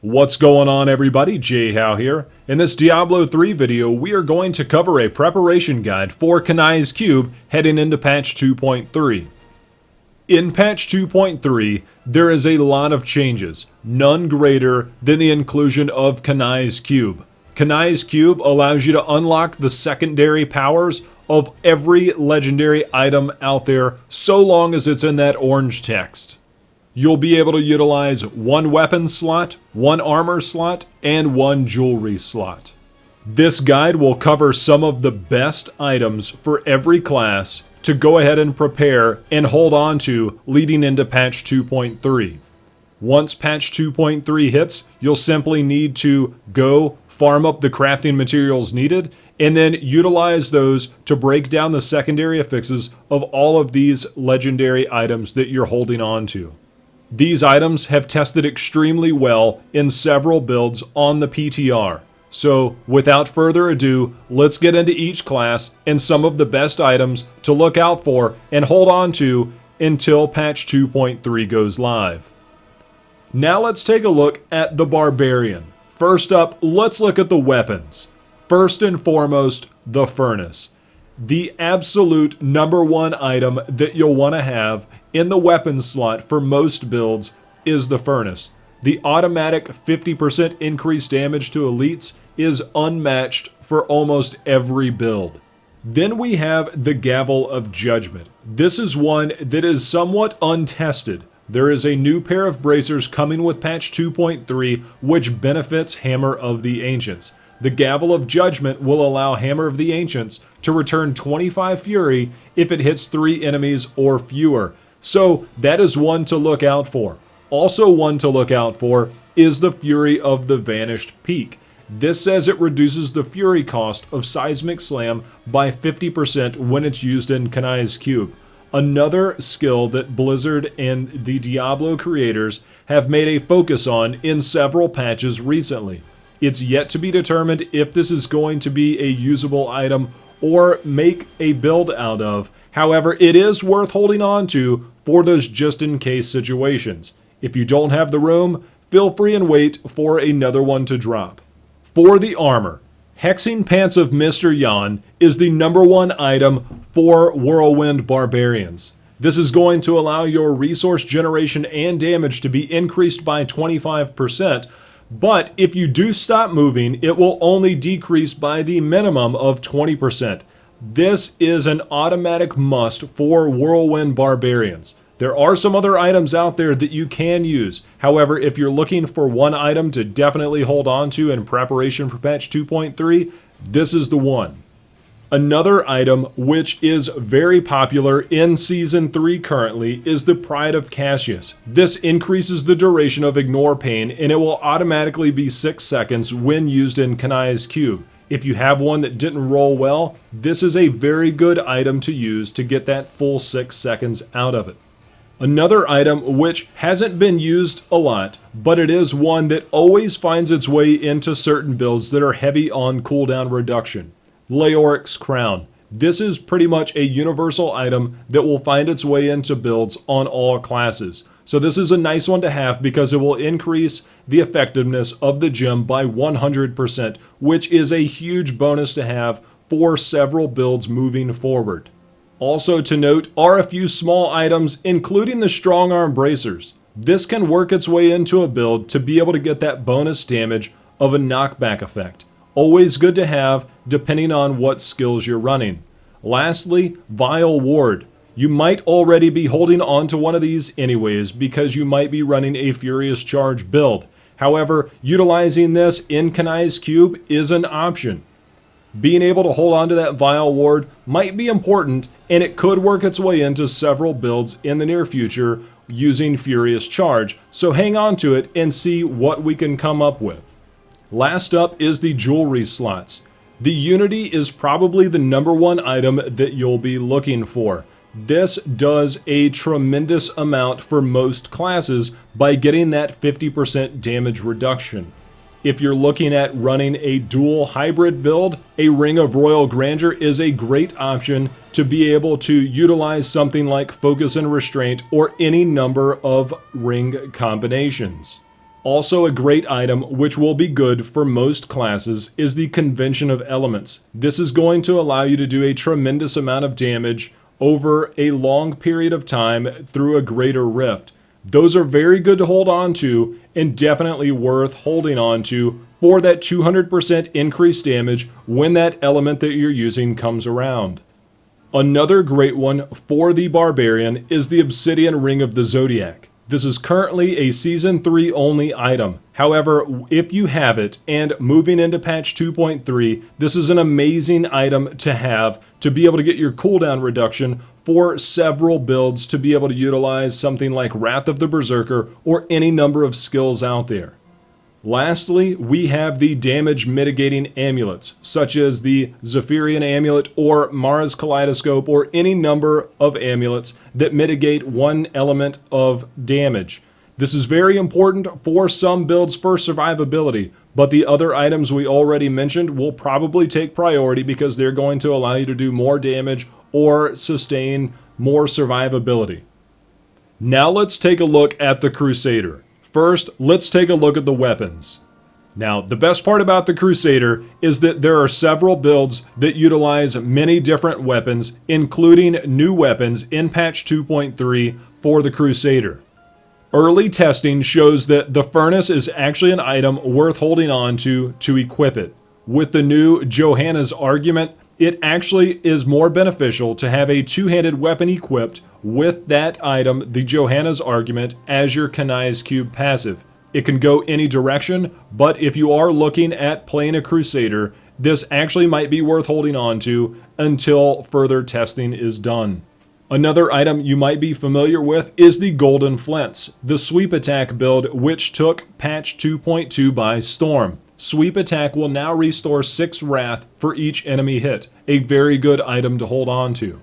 What's going on, everybody? Jay How here. In this Diablo 3 video, we are going to cover a preparation guide for Kanai's Cube heading into patch 2.3. In patch 2.3, there is a lot of changes, none greater than the inclusion of Kanai's Cube. Kanai's Cube allows you to unlock the secondary powers of every legendary item out there, so long as it's in that orange text. You'll be able to utilize one weapon slot, one armor slot, and one jewelry slot. This guide will cover some of the best items for every class to go ahead and prepare and hold on to leading into patch 2.3. Once patch 2.3 hits, you'll simply need to go farm up the crafting materials needed and then utilize those to break down the secondary affixes of all of these legendary items that you're holding on to. These items have tested extremely well in several builds on the PTR. So without further ado, let's get into each class and some of the best items to look out for and hold on to until patch 2.3 goes live. Now let's take a look at the Barbarian. First up, let's look at the weapons. First and foremost, the Furnace. The absolute #1 item that you'll want to have in the weapons slot for most builds is the Furnace. The automatic 50% increased damage to elites is unmatched for almost every build. Then we have the Gavel of Judgment. This is one that is somewhat untested. There is a new pair of bracers coming with patch 2.3 which benefits Hammer of the Ancients. The Gavel of Judgment will allow Hammer of the Ancients to return 25 Fury if it hits 3 enemies or fewer. So that is one to look out for. Also one to look out for is the Fury of the Vanished Peak. This says it reduces the Fury cost of Seismic Slam by 50% when it's used in Kanai's Cube. Another skill that Blizzard and the Diablo creators have made a focus on in several patches recently. It's yet to be determined if this is going to be a usable item or make a build out of. However, it is worth holding on to for those just-in-case situations. If you don't have the room, feel free and wait for another one to drop. For the armor, Hexing Pants of Mr. Yan is the #1 item for Whirlwind Barbarians. This is going to allow your resource generation and damage to be increased by 25%, but if you do stop moving, it will only decrease by the minimum of 20%. This is an automatic must for Whirlwind Barbarians. There are some other items out there that you can use. However, if you're looking for one item to definitely hold on to in preparation for patch 2.3, this is the one. Another item which is very popular in Season 3 currently is the Pride of Cassius. This increases the duration of Ignore Pain and it will automatically be 6 seconds when used in Kanai's Cube. If you have one that didn't roll well, this is a very good item to use to get that full 6 seconds out of it. Another item which hasn't been used a lot, but it is one that always finds its way into certain builds that are heavy on cooldown reduction. Leoric's Crown. This is pretty much a universal item that will find its way into builds on all classes. So this is a nice one to have because it will increase the effectiveness of the gem by 100%, which is a huge bonus to have for several builds moving forward. Also to note are a few small items, including the Strong Arm Bracers. This can work its way into a build to be able to get that bonus damage of a knockback effect. Always good to have, depending on what skills you're running. Lastly, Vile Ward. You might already be holding on to one of these anyways because you might be running a Furious Charge build. However, utilizing this in Kanai's Cube is an option. Being able to hold on to that Vile Ward might be important, and it could work its way into several builds in the near future using Furious Charge, so hang on to it and see what we can come up with. Last up is the jewelry slots. The Unity is probably the #1 item that you'll be looking for. This does a tremendous amount for most classes by getting that 50% damage reduction. If you're looking at running a dual hybrid build, a Ring of Royal Grandeur is a great option to be able to utilize something like Focus and Restraint or any number of ring combinations. Also a great item, which will be good for most classes, is the Convention of Elements. This is going to allow you to do a tremendous amount of damage over a long period of time through a greater rift. Those are very good to hold on to and definitely worth holding on to for that 200% increased damage when that element that you're using comes around. Another great one for the Barbarian is the Obsidian Ring of the Zodiac. This is currently a Season 3 only item. However, if you have it, and moving into patch 2.3, this is an amazing item to have to be able to get your cooldown reduction for several builds, to be able to utilize something like Wrath of the Berserker or any number of skills out there. Lastly, we have the damage mitigating amulets, such as the Zephyrian Amulet or Mara's Kaleidoscope, or any number of amulets that mitigate one element of damage. This is very important for some builds for survivability, but the other items we already mentioned will probably take priority because they're going to allow you to do more damage or sustain more survivability. Now let's take a look at the Crusader. First, let's take a look at the weapons. Now, the best part about the Crusader is that there are several builds that utilize many different weapons, including new weapons in patch 2.3 for the Crusader. Early testing shows that the Furnace is actually an item worth holding on to equip it. With the new Johanna's Argument, it actually is more beneficial to have a two-handed weapon equipped with that item, the Johanna's Argument, as your Kanai's Cube passive. It can go any direction, but if you are looking at playing a Crusader, this actually might be worth holding on to until further testing is done. Another item you might be familiar with is the Golden Flints, the sweep attack build which took patch 2.2 by storm. Sweep attack will now restore 6 wrath for each enemy hit, a very good item to hold on to.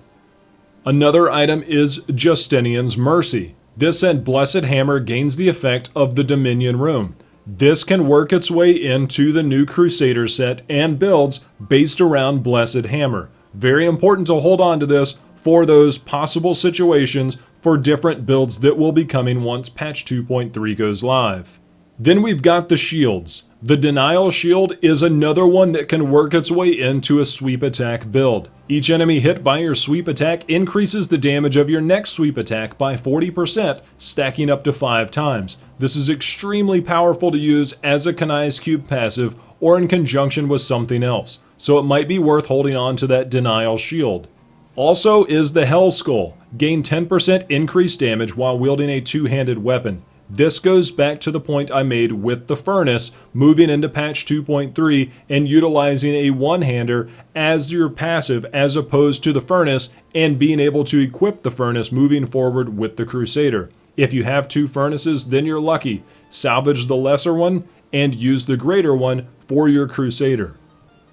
Another item is Justinian's Mercy. This and Blessed Hammer gains the effect of the Dominion Room. This can work its way into the new Crusader set and builds based around Blessed Hammer. Very important to hold on to this for those possible situations for different builds that will be coming once patch 2.3 goes live. Then we've got the shields. The Denial Shield is another one that can work its way into a sweep attack build. Each enemy hit by your sweep attack increases the damage of your next sweep attack by 40%, stacking up to 5 times. This is extremely powerful to use as a Kanai's Cube passive or in conjunction with something else, so it might be worth holding on to that Denial Shield. Also is the Hell Skull. Gain 10% increased damage while wielding a two-handed weapon. This goes back to the point I made with the Furnace, moving into patch 2.3 and utilizing a one-hander as your passive as opposed to the Furnace, and being able to equip the Furnace moving forward with the Crusader. If you have 2 Furnaces, then you're lucky. Salvage the lesser one and use the greater one for your Crusader.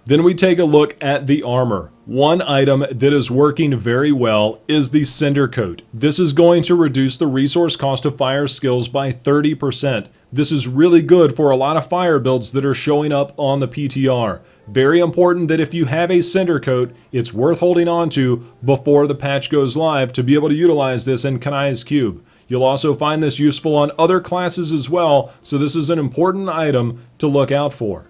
Then we take a look at the armor. One item that is working very well is the Cinder Coat. This is going to reduce the resource cost of fire skills by 30%. This is really good for a lot of fire builds that are showing up on the PTR. Very important that if you have a Cinder Coat, it's worth holding on to before the patch goes live to be able to utilize this in Kanai's Cube. You'll also find this useful on other classes as well, so this is an important item to look out for.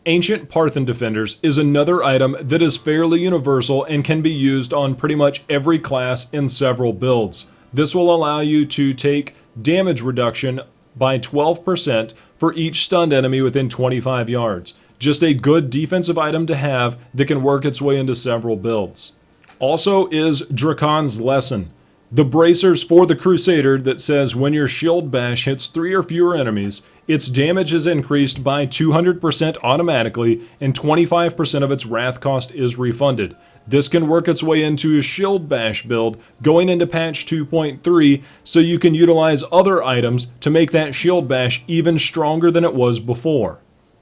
Ancient Parthen Defenders is another item that is fairly universal and can be used on pretty much every class in several builds. This will allow you to take damage reduction by 12% for each stunned enemy within 25 yards. Just a good defensive item to have that can work its way into several builds. Also is Drakon's Lesson, the bracers for the Crusader that says when your shield bash hits 3 or fewer enemies, its damage is increased by 200% automatically, and 25% of its wrath cost is refunded. This can work its way into a shield bash build going into patch 2.3, so you can utilize other items to make that shield bash even stronger than it was before.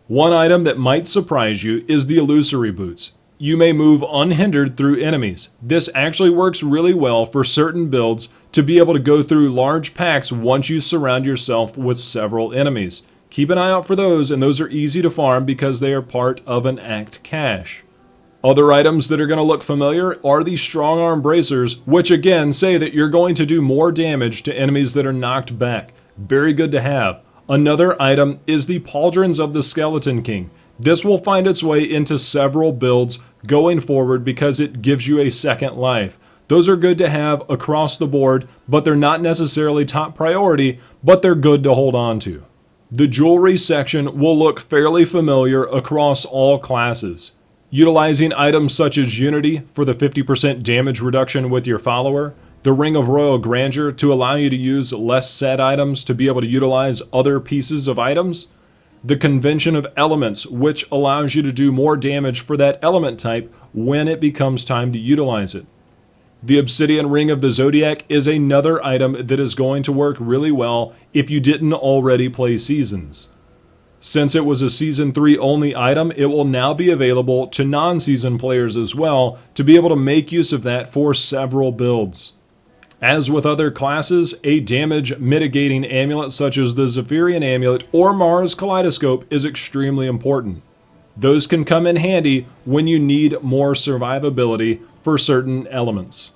One item that might surprise you is the Illusory Boots. You may move unhindered through enemies. This actually works really well for certain builds to be able to go through large packs once you surround yourself with several enemies. Keep an eye out for those, and those are easy to farm because they are part of an Act cache. Other items that are going to look familiar are the Strong Arm Bracers, which again say that you're going to do more damage to enemies that are knocked back. Very good to have. Another item is the Pauldrons of the Skeleton King. This will find its way into several builds going forward because it gives you a second life. Those are good to have across the board, but they're not necessarily top priority, but they're good to hold on to. The jewelry section will look fairly familiar across all classes. Utilizing items such as Unity for the 50% damage reduction with your follower, the Ring of Royal Grandeur to allow you to use less set items to be able to utilize other pieces of items, the Convention of Elements, which allows you to do more damage for that element type when it becomes time to utilize it. The Obsidian Ring of the Zodiac is another item that is going to work really well if you didn't already play Seasons. Since it was a Season 3 only item, it will now be available to non-season players as well to be able to make use of that for several builds. As with other classes, a damage mitigating amulet such as the Zephyrian Amulet or Mars Kaleidoscope is extremely important. Those can come in handy when you need more survivability for certain elements.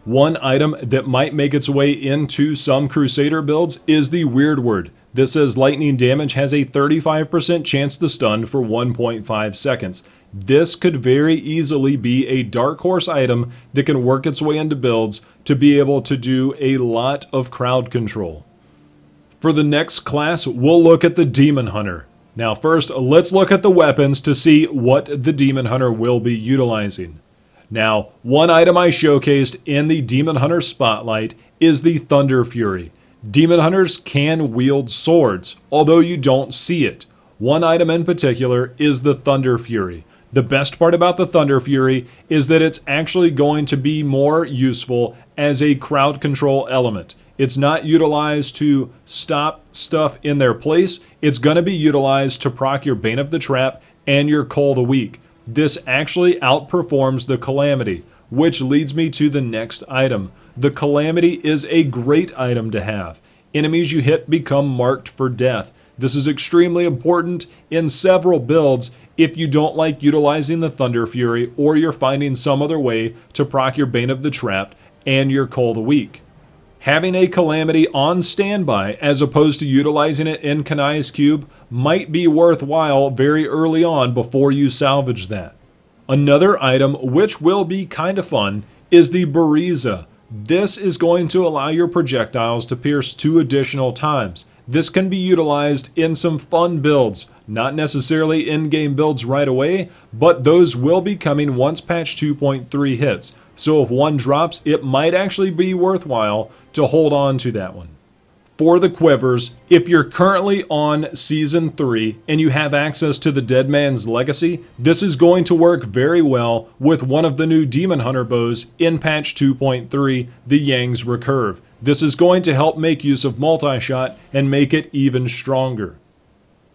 One item that might make its way into some Crusader builds is the Weird Word. This says lightning damage has a 35% chance to stun for 1.5 seconds. This could very easily be a dark horse item that can work its way into builds to be able to do a lot of crowd control. For the next class, we'll look at the Demon Hunter. Now first, let's look at the weapons to see what the Demon Hunter will be utilizing. Now, one item I showcased in the Demon Hunter Spotlight is the Thunder Fury. Demon Hunters can wield swords, although you don't see it. One item in particular is the Thunder Fury. The best part about the Thunder Fury is that it's actually going to be more useful as a crowd control element. It's not utilized to stop stuff in their place. It's going to be utilized to proc your Bane of the Trap and your Cull the Weak. This actually outperforms the Calamity, which leads me to the next item. The Calamity is a great item to have. Enemies you hit become marked for death. This is extremely important in several builds if you don't like utilizing the Thunder Fury or you're finding some other way to proc your Bane of the Trap and your Cull the Weak. Having a Calamity on standby as opposed to utilizing it in Kanai's Cube might be worthwhile very early on before you salvage that. Another item which will be kind of fun is the Bariza. This is going to allow your projectiles to pierce 2 additional times. This can be utilized in some fun builds, not necessarily in-game builds right away, but those will be coming once patch 2.3 hits. So if one drops, it might actually be worthwhile to hold on to that one. For the quivers, if you're currently on Season 3 and you have access to the Dead Man's Legacy, this is going to work very well with one of the new Demon Hunter bows in patch 2.3, the Yang's Recurve. This is going to help make use of multi-shot and make it even stronger.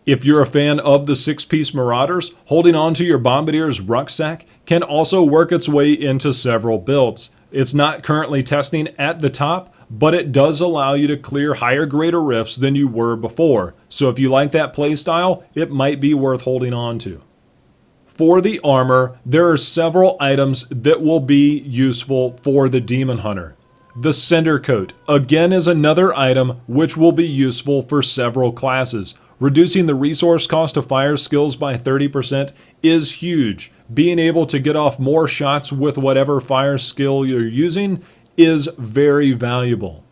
If you're a fan of the 6-piece Marauders, holding on to your Bombardier's Rucksack can also work its way into several builds. It's not currently testing at the top, but it does allow you to clear higher greater rifts than you were before. So if you like that playstyle, it might be worth holding on to. For the armor, there are several items that will be useful for the Demon Hunter. The Cinder Coat, again, is another item which will be useful for several classes. Reducing the resource cost of fire skills by 30% is huge. Being able to get off more shots with whatever fire skill you're using is very valuable.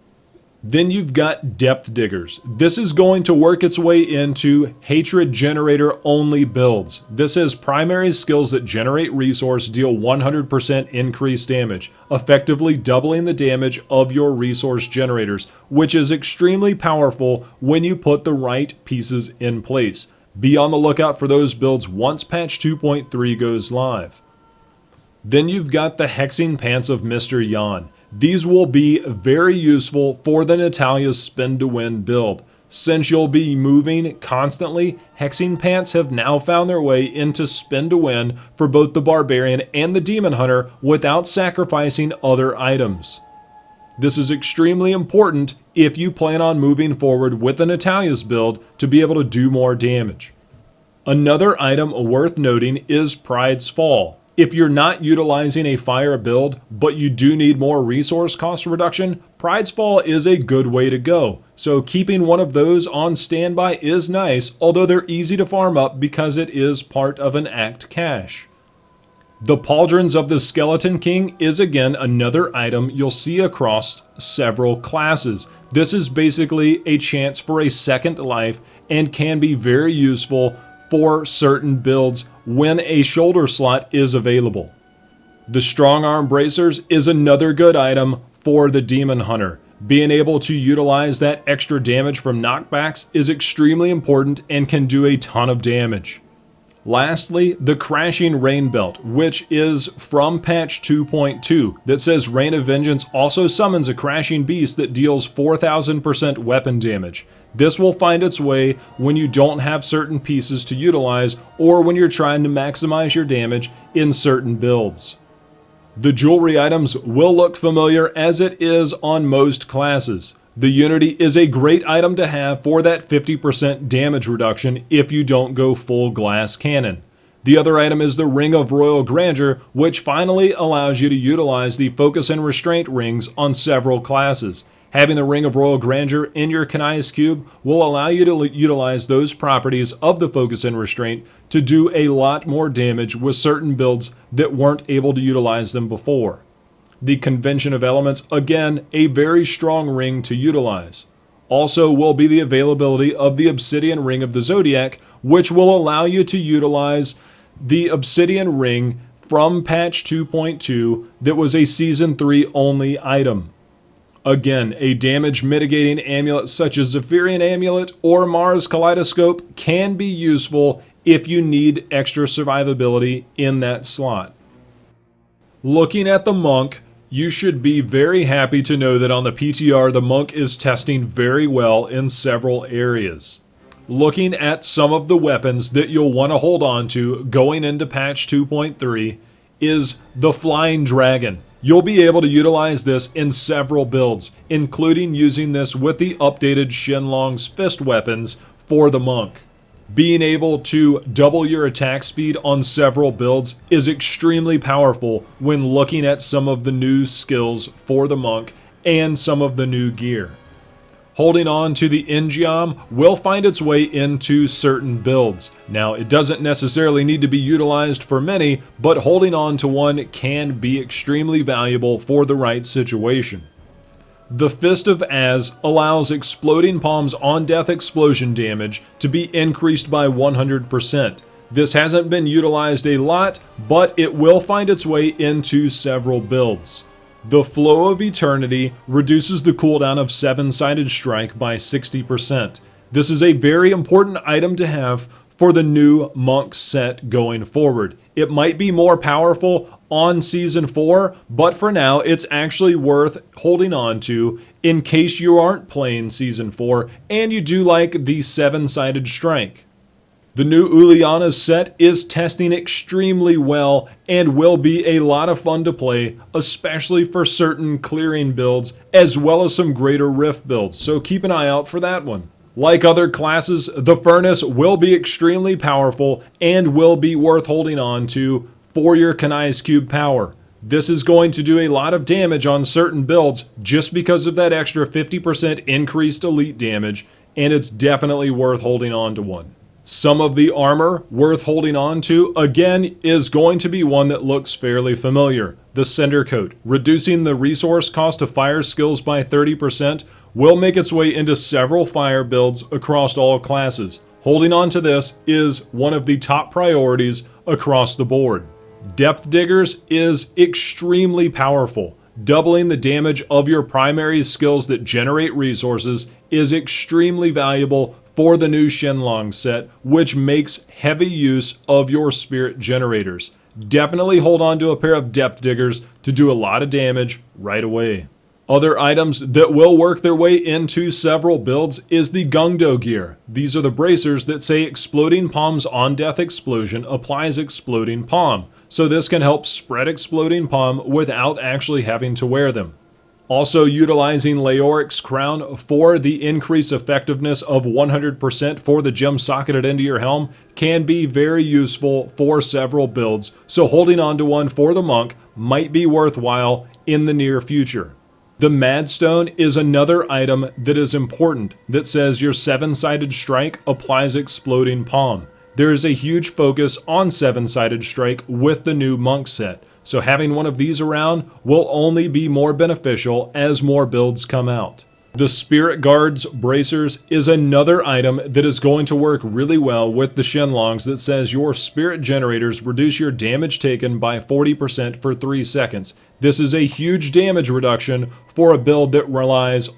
Then you've got Depth Diggers. This is going to work its way into Hatred Generator only builds. This is primary skills that generate resource, deal 100% increased damage, effectively doubling the damage of your resource generators, which is extremely powerful when you put the right pieces in place. Be on the lookout for those builds once patch 2.3 goes live. Then you've got the Hexing Pants of Mr. Yan. These will be very useful for the Natalia's Spin to Win build. Since you'll be moving constantly, Hexing Pants have now found their way into Spin to Win for both the Barbarian and the Demon Hunter without sacrificing other items. This is extremely important if you plan on moving forward with the Natalia's build to be able to do more damage. Another item worth noting is Pride's Fall. If you're not utilizing a fire build, but you do need more resource cost reduction, Pride's Fall is a good way to go. So keeping one of those on standby is nice, although they're easy to farm up because it is part of an Act cache. The Pauldrons of the Skeleton King is again another item you'll see across several classes. This is basically a chance for a second life and can be very useful for certain builds when a shoulder slot is available. The Strong Arm Bracers is another good item for the Demon Hunter. Being able to utilize that extra damage from knockbacks is extremely important and can do a ton of damage. Lastly, the Crashing Rain Belt, which is from patch 2.2, that says Rain of Vengeance also summons a crashing beast that deals 4000% weapon damage. This will find its way when you don't have certain pieces to utilize or when you're trying to maximize your damage in certain builds. The jewelry items will look familiar as it is on most classes. The Unity is a great item to have for that 50% damage reduction if you don't go full glass cannon. The other item is the Ring of Royal Grandeur, which finally allows you to utilize the Focus and Restraint rings on several classes. Having the Ring of Royal Grandeur in your Kanai's Cube will allow you to utilize those properties of the Focus and Restraint to do a lot more damage with certain builds that weren't able to utilize them before. The Convention of Elements, again, a very strong ring to utilize. Also will be the availability of the Obsidian Ring of the Zodiac, which will allow you to utilize the Obsidian Ring from patch 2.2 that was a Season 3 only item. Again, a damage mitigating amulet such as Zephyrian Amulet or Mars Kaleidoscope can be useful if you need extra survivability in that slot. Looking at the Monk, you should be very happy to know that on the PTR, the Monk is testing very well in several areas. Looking at some of the weapons that you'll want to hold on to going into patch 2.3 is the Flying Dragon. You'll be able to utilize this in several builds, including using this with the updated Shenlong's fist weapons for the Monk. Being able to double your attack speed on several builds is extremely powerful when looking at some of the new skills for the Monk and some of the new gear. Holding on to the Engiom will find its way into certain builds. Now, it doesn't necessarily need to be utilized for many, but holding on to one can be extremely valuable for the right situation. The Fist of Az allows Exploding Palm's on-death explosion damage to be increased by 100%. This hasn't been utilized a lot, but it will find its way into several builds. The Flow of Eternity reduces the cooldown of 7-sided strike by 60%. This is a very important item to have for the new Monk set going forward. It might be more powerful on Season 4, but for now it's actually worth holding on to in case you aren't playing Season 4 and you do like the 7-sided strike. The new Uliana set is testing extremely well and will be a lot of fun to play, especially for certain clearing builds as well as some greater rift builds, so keep an eye out for that one. Like other classes, the Furnace will be extremely powerful and will be worth holding on to for your Kanai's Cube power. This is going to do a lot of damage on certain builds just because of that extra 50% increased elite damage, and it's definitely worth holding on to one. Some of the armor worth holding on to, again, is going to be one that looks fairly familiar. The Cinder Coat, reducing the resource cost of fire skills by 30%, will make its way into several fire builds across all classes. Holding on to this is one of the top priorities across the board. Depth Diggers is extremely powerful. Doubling the damage of your primary skills that generate resources is extremely valuable for the new Shenlong set, which makes heavy use of your spirit generators. Definitely hold on to a pair of Depth Diggers to do a lot of damage right away. Other items that will work their way into several builds is the Gungdo gear. These are the bracers that say Exploding Palm's on-death explosion applies Exploding Palm, so this can help spread Exploding Palm without actually having to wear them. Also utilizing Leoric's Crown for the increased effectiveness of 100% for the gem socketed into your helm can be very useful for several builds, so holding on to one for the monk might be worthwhile in the near future. The Madstone is another item that is important that says your 7-sided strike applies exploding palm. There is a huge focus on 7-sided strike with the new monk set, so having one of these around will only be more beneficial as more builds come out. The Spirit Guard's Bracers is another item that is going to work really well with the Shenlongs that says your Spirit Generators reduce your damage taken by 40% for 3 seconds. This is a huge damage reduction for a build that relies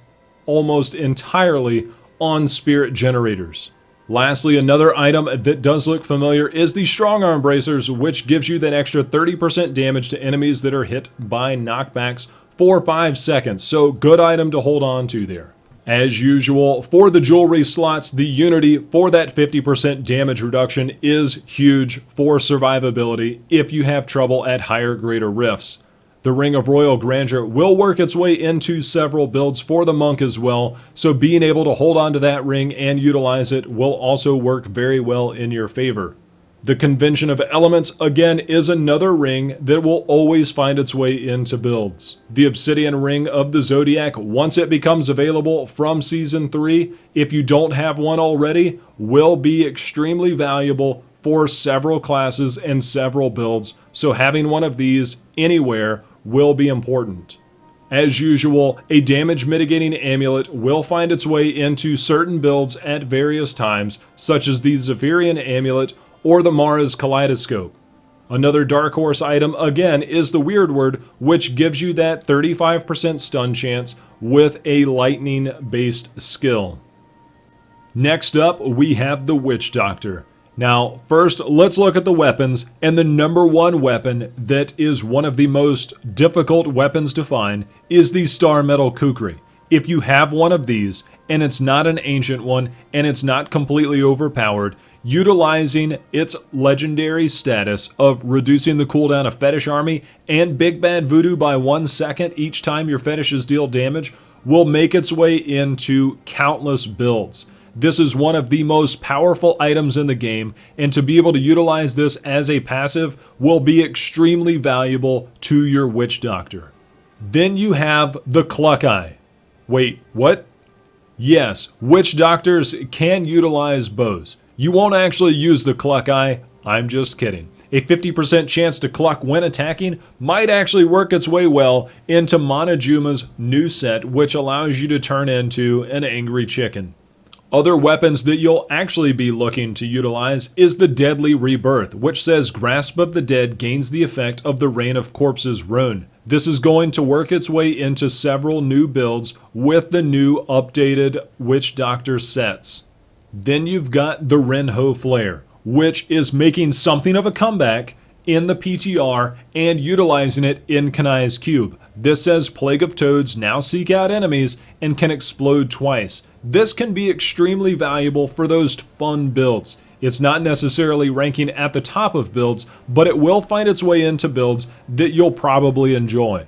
almost entirely on Spirit Generators. Lastly, another item that does look familiar is the Strong Arm Bracers, which gives you that extra 30% damage to enemies that are hit by knockbacks for 5 seconds, so good item to hold on to there. As usual, for the jewelry slots, the Unity for that 50% damage reduction is huge for survivability if you have trouble at higher greater rifts. The Ring of Royal Grandeur will work its way into several builds for the monk as well, so being able to hold on to that ring and utilize it will also work very well in your favor. The Convention of Elements, again, is another ring that will always find its way into builds. The Obsidian Ring of the Zodiac, once it becomes available from Season 3, if you don't have one already, will be extremely valuable for several classes and several builds, so having one of these anywhere will be important. As usual, a damage mitigating amulet will find its way into certain builds at various times, such as the Zephyrian Amulet or the Mara's Kaleidoscope. Another Dark Horse item, again, is the Weird Word, which gives you that 35% stun chance with a lightning-based skill. Next up, we have the Witch Doctor. Now, first, let's look at the weapons, and the number one weapon that is one of the most difficult weapons to find is the Star Metal Kukri. If you have one of these, and it's not an ancient one, and it's not completely overpowered, utilizing its legendary status of reducing the cooldown of Fetish Army and Big Bad Voodoo by 1 second each time your fetishes deal damage will make its way into countless builds. This is one of the most powerful items in the game, and to be able to utilize this as a passive will be extremely valuable to your Witch Doctor. Then you have the Cluck Eye. Wait, what? Yes, Witch Doctors can utilize bows. You won't actually use the Cluck Eye, I'm just kidding. A 50% chance to cluck when attacking might actually work its way well into Monojuma's new set, which allows you to turn into an angry chicken. Other weapons that you'll actually be looking to utilize is the Deadly Rebirth, which says Grasp of the Dead gains the effect of the Rain of Corpses rune. This is going to work its way into several new builds with the new updated Witch Doctor sets. Then you've got the Renho Flare, which is making something of a comeback in the PTR and utilizing it in Kanai's Cube. This says Plague of Toads now seek out enemies and can explode twice. This can be extremely valuable for those fun builds. It's not necessarily ranking at the top of builds, but it will find its way into builds that you'll probably enjoy.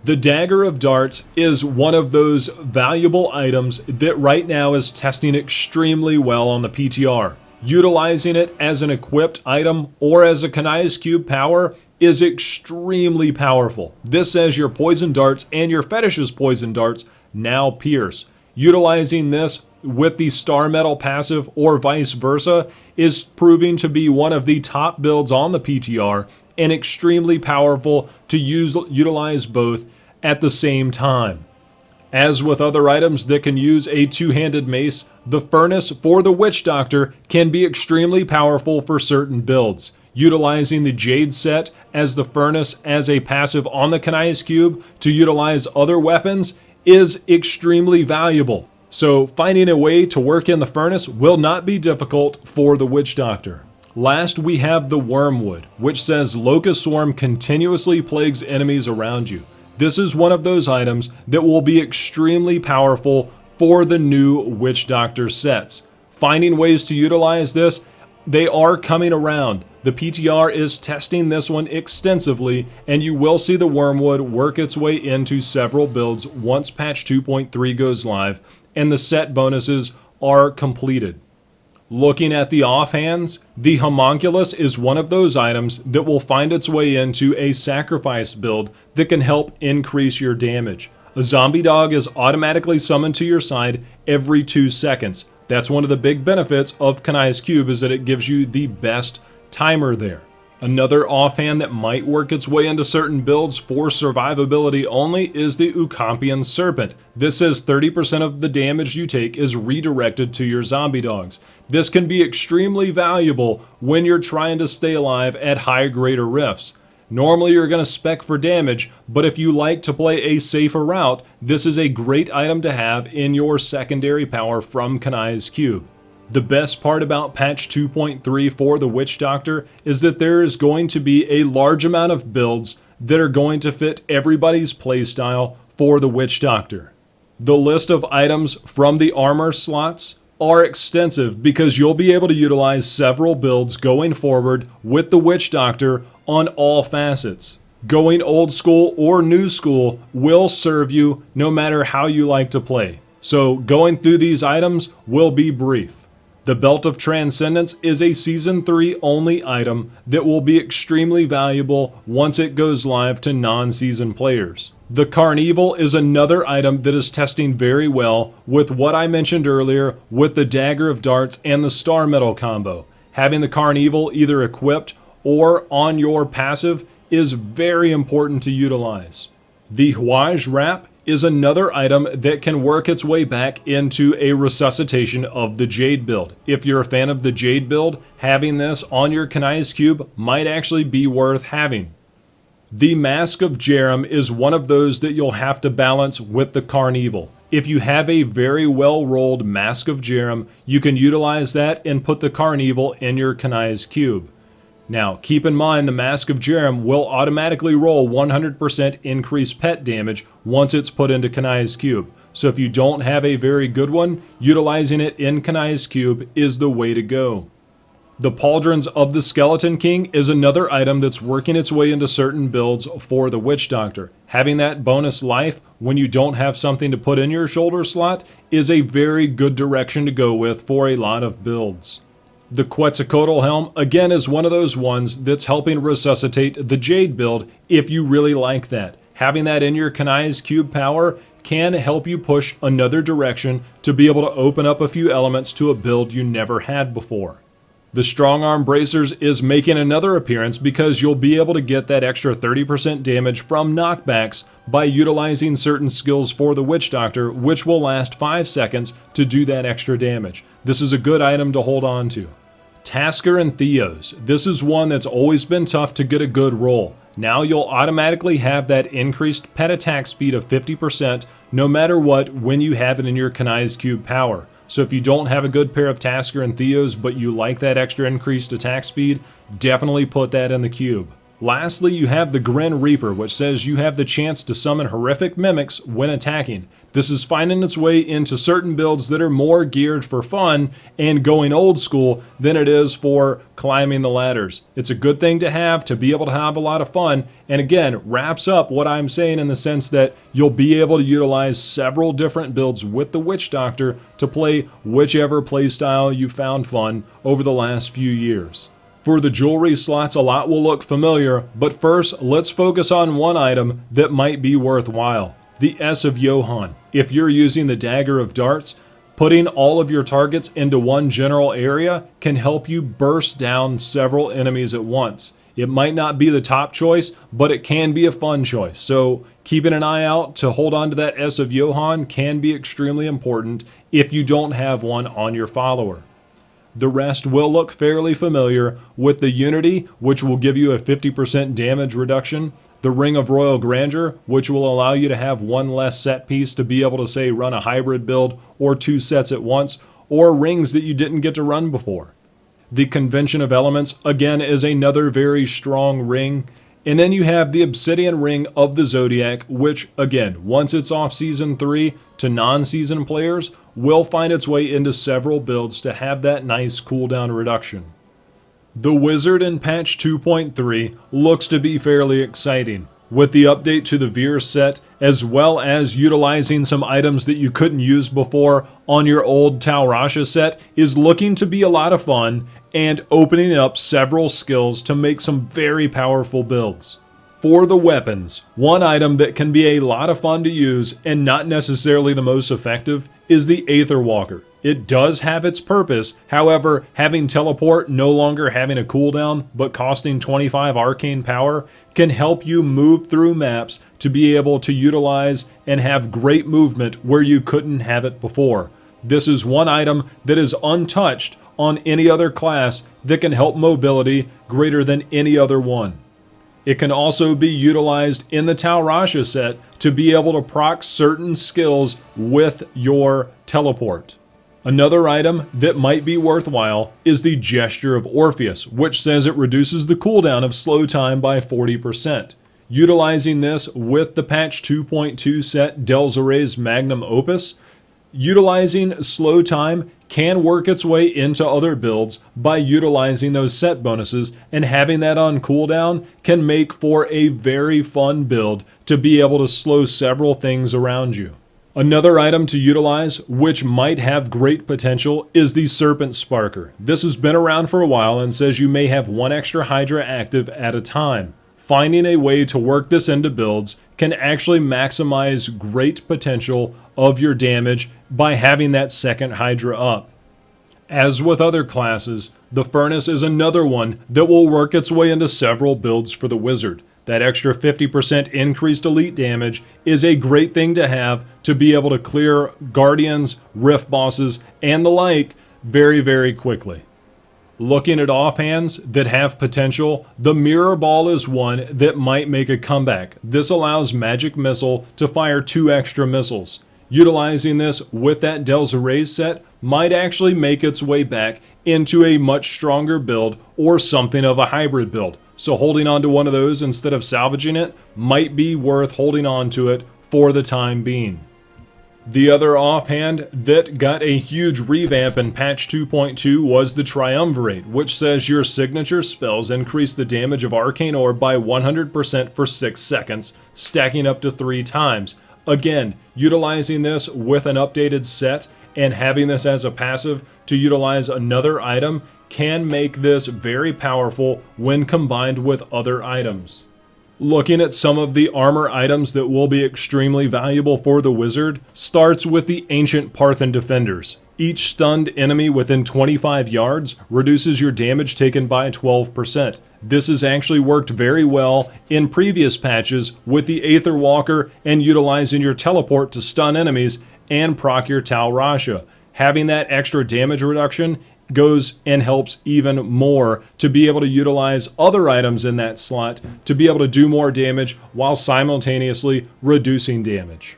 The Dagger of Darts is one of those valuable items that right now is testing extremely well on the PTR. Utilizing it as an equipped item or as a Kanai's Cube power is extremely powerful. This says your poison darts and your fetish's poison darts now pierce. Utilizing this with the Star Metal passive or vice versa is proving to be one of the top builds on the PTR and extremely powerful to utilize both at the same time. As with other items that can use a two-handed mace, the Furnace for the Witch Doctor can be extremely powerful for certain builds. Utilizing the Jade set as the Furnace as a passive on the Kanai's Cube to utilize other weapons is extremely valuable. So finding a way to work in the Furnace will not be difficult for the Witch Doctor. Last, we have the Wormwood, which says Locust Swarm continuously plagues enemies around you. This is one of those items that will be extremely powerful for the new Witch Doctor sets. Finding ways to utilize this they are coming around. The PTR is testing this one extensively, and you will see the Wormwood work its way into several builds once patch 2.3 goes live and the set bonuses are completed. Looking at the offhands, the Homunculus is one of those items that will find its way into a sacrifice build that can help increase your damage. A zombie dog is automatically summoned to your side every 2 seconds. That's one of the big benefits of Kanai's Cube, is that it gives you the best timer there. Another offhand that might work its way into certain builds for survivability only is the Ukampian Serpent. This says 30% of the damage you take is redirected to your zombie dogs. This can be extremely valuable when you're trying to stay alive at high greater rifts. Normally you're going to spec for damage, but if you like to play a safer route, this is a great item to have in your secondary power from Kanai's Cube. The best part about patch 2.3 for the Witch Doctor is that there is going to be a large amount of builds that are going to fit everybody's playstyle for the Witch Doctor. The list of items from the armor slots are extensive because you'll be able to utilize several builds going forward with the Witch Doctor on all facets. Going old school or new school will serve you no matter how you like to play. So going through these items will be brief. The Belt of Transcendence is a Season 3 only item that will be extremely valuable once it goes live to non-season players. The Carnival is another item that is testing very well with what I mentioned earlier with the Dagger of Darts and the Star Metal combo. Having the Carnival either equipped or on your passive is very important to utilize. The Hwaj Wrap is another item that can work its way back into a resuscitation of the Jade build. If you're a fan of the Jade build, having this on your Kanai's Cube might actually be worth having. The Mask of Jerem is one of those that you'll have to balance with the Carnival. If you have a very well-rolled Mask of Jerem, you can utilize that and put the Carnival in your Kanai's Cube. Now, keep in mind the Mask of Jerem will automatically roll 100% increased pet damage once it's put into Kanai's Cube. So if you don't have a very good one, utilizing it in Kanai's Cube is the way to go. The Pauldrons of the Skeleton King is another item that's working its way into certain builds for the Witch Doctor. Having that bonus life when you don't have something to put in your shoulder slot is a very good direction to go with for a lot of builds. The Quetzalcoatl Helm, again, is one of those ones that's helping resuscitate the Jade build if you really like that. Having that in your Kanai's Cube power can help you push another direction to be able to open up a few elements to a build you never had before. The Strong Arm Bracers is making another appearance because you'll be able to get that extra 30% damage from knockbacks by utilizing certain skills for the Witch Doctor, which will last 5 seconds to do that extra damage. This is a good item to hold on to. Tasker and Theos. This is one that's always been tough to get a good roll. Now you'll automatically have that increased pet attack speed of 50% no matter what when you have it in your Kanai's Cube power. So if you don't have a good pair of Tasker and Theos, but you like that extra increased attack speed, definitely put that in the cube. Lastly, you have the Grin Reaper, which says you have the chance to summon horrific mimics when attacking. This is finding its way into certain builds that are more geared for fun and going old school than it is for climbing the ladders. It's a good thing to have be able to have a lot of fun, and again, wraps up what I'm saying in the sense that you'll be able to utilize several different builds with the Witch Doctor to play whichever playstyle you found fun over the last few years. For the jewelry slots, a lot will look familiar, but first, let's focus on one item that might be worthwhile. The S of Johann. If you're using the Dagger of Darts, putting all of your targets into one general area can help you burst down several enemies at once. It might not be the top choice, but it can be a fun choice. So keeping an eye out to hold on to that S of Johann can be extremely important if you don't have one on your follower. The rest will look fairly familiar with the Unity, which will give you a 50% damage reduction, the Ring of Royal Grandeur, which will allow you to have one less set piece to be able to, say, run a hybrid build or 2 sets at once, or rings that you didn't get to run before. The Convention of Elements, again, is another very strong ring. And then you have the Obsidian Ring of the Zodiac, which, again, once it's off Season 3 to non-season players, will find its way into several builds to have that nice cooldown reduction. The Wizard in patch 2.3 looks to be fairly exciting. With the update to the Veer set, as well as utilizing some items that you couldn't use before on your old Talrasha set, is looking to be a lot of fun and opening up several skills to make some very powerful builds. For the weapons, one item that can be a lot of fun to use and not necessarily the most effective is the Aether Walker. It does have its purpose, however, having teleport no longer having a cooldown but costing 25 arcane power can help you move through maps to be able to utilize and have great movement where you couldn't have it before. This is one item that is untouched on any other class that can help mobility greater than any other one. It can also be utilized in the Talrasha set to be able to proc certain skills with your teleport. Another item that might be worthwhile is the Gesture of Orpheus, which says it reduces the cooldown of slow time by 40%. Utilizing this with the patch 2.2 set Delzeray's Magnum Opus, utilizing slow time can work its way into other builds by utilizing those set bonuses, and having that on cooldown can make for a very fun build to be able to slow several things around you. Another item to utilize, which might have great potential, is the Serpent Sparker. This has been around for a while and says you may have one extra Hydra active at a time. Finding a way to work this into builds can actually maximize great potential of your damage by having that second Hydra up. As with other classes, the Furnace is another one that will work its way into several builds for the Wizard. That extra 50% increased elite damage is a great thing to have to be able to clear Guardians, Rift bosses, and the like very, very quickly. Looking at offhands that have potential, the Mirror Ball is one that might make a comeback. This allows Magic Missile to fire 2 extra missiles. Utilizing this with that Delzeray's set might actually make its way back into a much stronger build or something of a hybrid build. So holding on to one of those instead of salvaging it might be worth holding on to it for the time being. The other offhand that got a huge revamp in patch 2.2 was the Triumvirate, which says your signature spells increase the damage of Arcane Orb by 100% for 6 seconds, stacking up to 3 times. Again, utilizing this with an updated set and having this as a passive to utilize another item can make this very powerful when combined with other items. Looking at some of the armor items that will be extremely valuable for the Wizard starts with the Ancient Parthen Defenders. Each stunned enemy within 25 yards reduces your damage taken by 12%. This has actually worked very well in previous patches with the Aether Walker and utilizing your teleport to stun enemies and proc your Talrasha. Having that extra damage reduction goes and helps even more to be able to utilize other items in that slot to be able to do more damage while simultaneously reducing damage.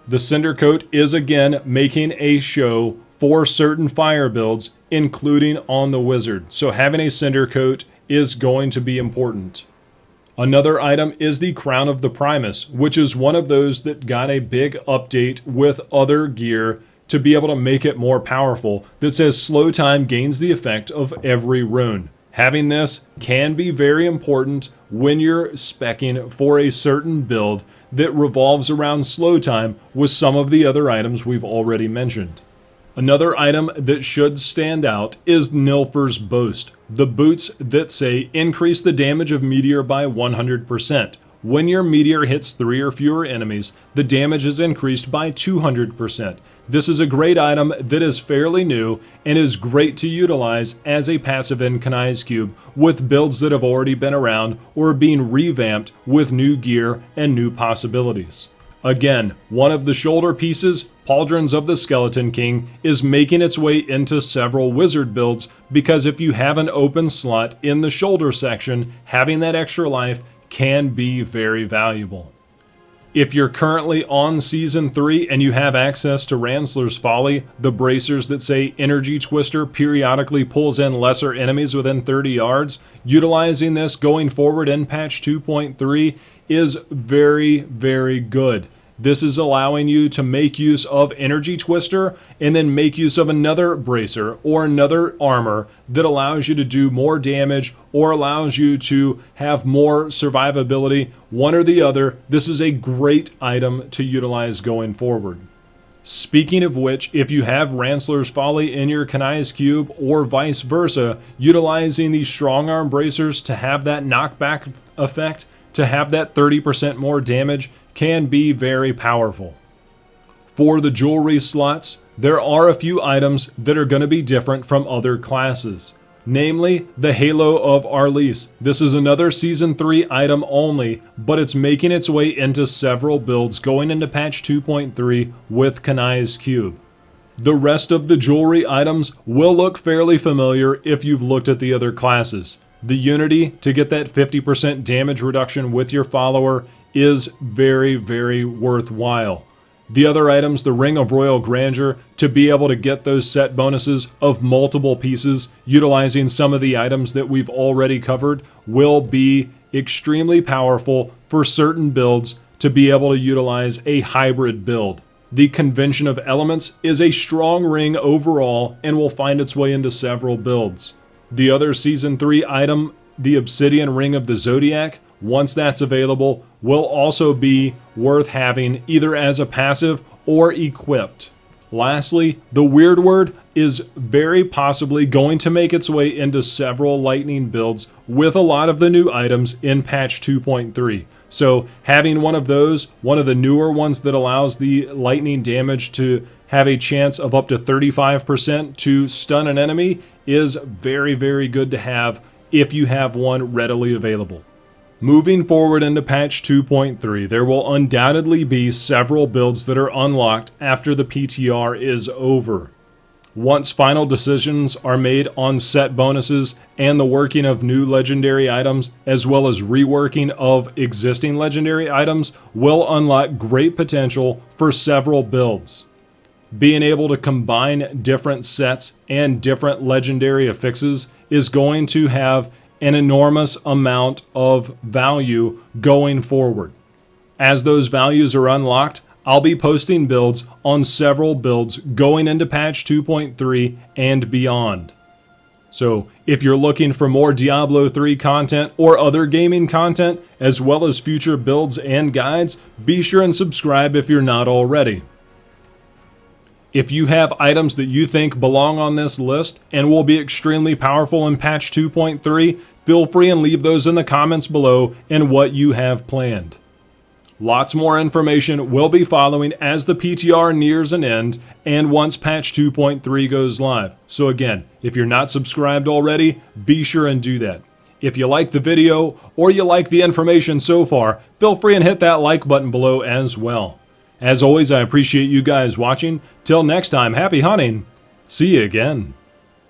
The Cinder Coat is again making a show for certain fire builds, including on the Wizard, so having a Cinder Coat is going to be important. Another item is the Crown of the Primus, which is one of those that got a big update with other gear to be able to make it more powerful, that says slow time gains the effect of every rune. Having this can be very important when you're speccing for a certain build that revolves around slow time with some of the other items we've already mentioned. Another item that should stand out is Nilfer's Boast, the boots that say increase the damage of meteor by 100%. When your meteor hits 3 or fewer enemies, the damage is increased by 200%. This is a great item that is fairly new and is great to utilize as a passive in Kanai's Cube with builds that have already been around or being revamped with new gear and new possibilities. Again, one of the shoulder pieces, Pauldrons of the Skeleton King, is making its way into several Wizard builds because if you have an open slot in the shoulder section, having that extra life can be very valuable. If you're currently on Season 3 and you have access to Ransler's Folly, the bracers that say Energy Twister periodically pulls in lesser enemies within 30 yards, utilizing this going forward in patch 2.3 is very, very good. This is allowing you to make use of Energy Twister and then make use of another bracer or another armor that allows you to do more damage or allows you to have more survivability, one or the other. This is a great item to utilize going forward. Speaking of which, if you have Ransler's Folly in your Kanai's Cube or vice versa, utilizing these strong arm bracers to have that knockback effect, to have that 30% more damage, can be very powerful. For the jewelry slots, there are a few items that are going to be different from other classes. Namely, the Halo of Arlis. This is another Season 3 item only, but it's making its way into several builds going into patch 2.3 with Kanai's Cube. The rest of the jewelry items will look fairly familiar if you've looked at the other classes. The Unity to get that 50% damage reduction with your follower is very, very worthwhile. The other items, the Ring of Royal Grandeur, to be able to get those set bonuses of multiple pieces, utilizing some of the items that we've already covered, will be extremely powerful for certain builds to be able to utilize a hybrid build. The Convention of Elements is a strong ring overall and will find its way into several builds. The other Season 3 item, the Obsidian Ring of the Zodiac, once that's available, will also be worth having either as a passive or equipped. Lastly, the Weird Word is very possibly going to make its way into several lightning builds with a lot of the new items in patch 2.3. So having one of those, one of the newer ones that allows the lightning damage to have a chance of up to 35% to stun an enemy, is very, very good to have if you have one readily available. Moving forward into patch 2.3, there will undoubtedly be several builds that are unlocked after the PTR is over. Once final decisions are made on set bonuses and the working of new legendary items, as well as reworking of existing legendary items, will unlock great potential for several builds. Being able to combine different sets and different legendary affixes is going to have an enormous amount of value going forward. As those values are unlocked, I'll be posting builds on several builds going into patch 2.3 and beyond. So if you're looking for more Diablo 3 content or other gaming content, as well as future builds and guides, be sure and subscribe if you're not already. If you have items that you think belong on this list and will be extremely powerful in patch 2.3, feel free and leave those in the comments below and what you have planned. Lots more information will be following as the PTR nears an end and once patch 2.3 goes live. So again, if you're not subscribed already, be sure and do that. If you like the video or you like the information so far, feel free and hit that like button below as well. As always, I appreciate you guys watching. Till next time, happy hunting. See you again.